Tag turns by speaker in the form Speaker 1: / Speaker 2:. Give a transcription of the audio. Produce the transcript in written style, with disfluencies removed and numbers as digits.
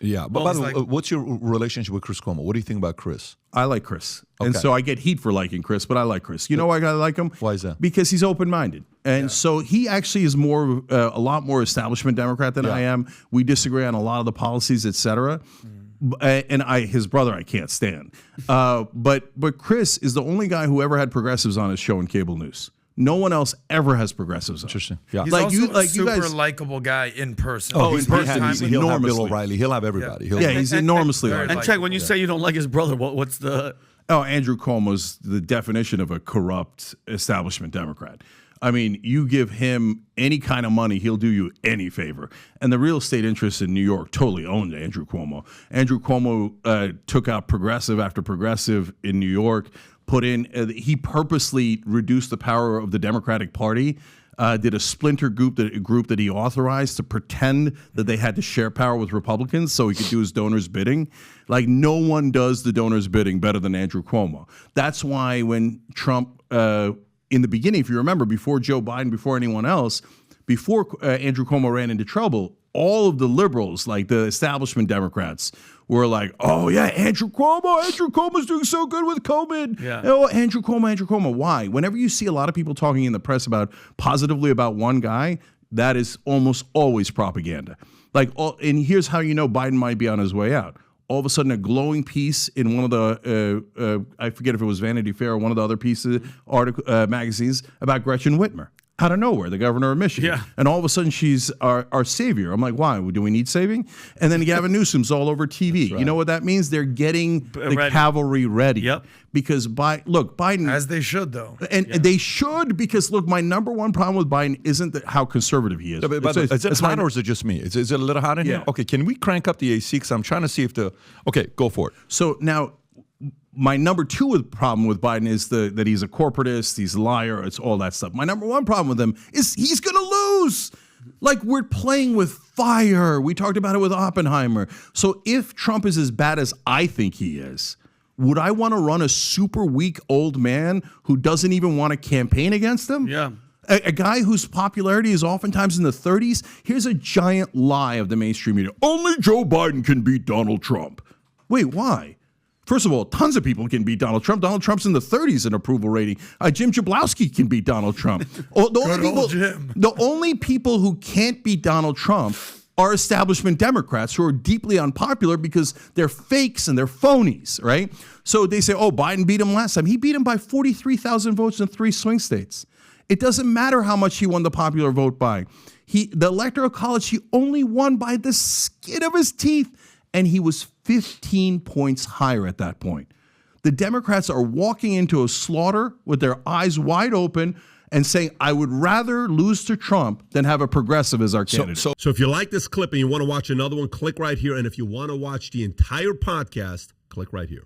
Speaker 1: Yeah, but by the way, what's your relationship with Chris Cuomo? What do you think about Chris?
Speaker 2: I like Chris. Okay. And so I get heat for liking Chris, but I like Chris. You know why I like him?
Speaker 1: Why is that?
Speaker 2: Because he's open-minded. And so he actually is a lot more establishment Democrat than I am. We disagree on a lot of the policies, et cetera. And his brother, I can't stand. But Chris is the only guy who ever had progressives on his show in cable news. No one else ever has progressives.
Speaker 1: Interesting. Yeah.
Speaker 3: He's also a super likable guy in person.
Speaker 1: Oh, in person, he'll have Bill O'Reilly. He'll have everybody.
Speaker 2: He's enormously
Speaker 4: likable. And Cenk, when you say you don't like his brother, what's the...
Speaker 2: Oh, Andrew Cuomo's the definition of a corrupt establishment Democrat. I mean, you give him any kind of money, he'll do you any favor. And the real estate interests in New York totally owned Andrew Cuomo. Andrew Cuomo took out progressive after progressive in New York, he purposely reduced the power of the Democratic Party, did a splinter group that he authorized to pretend that they had to share power with Republicans so he could do his donors' bidding. Like, no one does the donors' bidding better than Andrew Cuomo. That's why when Trump... in the beginning, if you remember, before Joe Biden, before anyone else, before Andrew Cuomo ran into trouble, all of the liberals, like the establishment Democrats, were like, oh, yeah, Andrew Cuomo's doing so good with COVID.
Speaker 4: Yeah.
Speaker 2: Oh, Andrew Cuomo. Why? Whenever you see a lot of people talking in the press positively about one guy, that is almost always propaganda. And here's how you know Biden might be on his way out. All of a sudden, a glowing piece in one of the, I forget if it was Vanity Fair or one of the other pieces, magazines about Gretchen Whitmer. Out of nowhere, the governor of Michigan.
Speaker 4: Yeah.
Speaker 2: And all of a sudden, she's our savior. I'm like, why? Do we need saving? And then Gavin Newsom's all over TV. Right. You know what that means? They're getting the cavalry ready.
Speaker 4: Yep.
Speaker 2: Because, Biden...
Speaker 3: As they should, though.
Speaker 2: And they should, because, look, my number one problem with Biden isn't how conservative he is.
Speaker 1: Is it hot or is it just me? Is it a little hot in here? Okay, can we crank up the AC? Because I'm trying to see if Okay, go for it.
Speaker 2: So now... My number two problem with Biden is that he's a corporatist, he's a liar, it's all that stuff. My number one problem with him is he's going to lose. Like, we're playing with fire. We talked about it with Oppenheimer. So if Trump is as bad as I think he is, would I want to run a super weak old man who doesn't even want to campaign against him?
Speaker 4: Yeah.
Speaker 2: A guy whose popularity is oftentimes in the 30s? Here's a giant lie of the mainstream media. Only Joe Biden can beat Donald Trump. Wait, why? First of all, tons of people can beat Donald Trump. Donald Trump's in the 30s in approval rating. Jim Jablowski can beat Donald Trump. The only people who can't beat Donald Trump are establishment Democrats who are deeply unpopular because they're fakes and they're phonies, right? So they say, oh, Biden beat him last time. He beat him by 43,000 votes in 3 swing states. It doesn't matter how much he won the popular vote by. The Electoral College, he only won by the skin of his teeth. And he was 15 points higher at that point. The Democrats are walking into a slaughter with their eyes wide open and saying, I would rather lose to Trump than have a progressive as our candidate.
Speaker 5: So if you like this clip and you want to watch another one, click right here. And if you want to watch the entire podcast, click right here.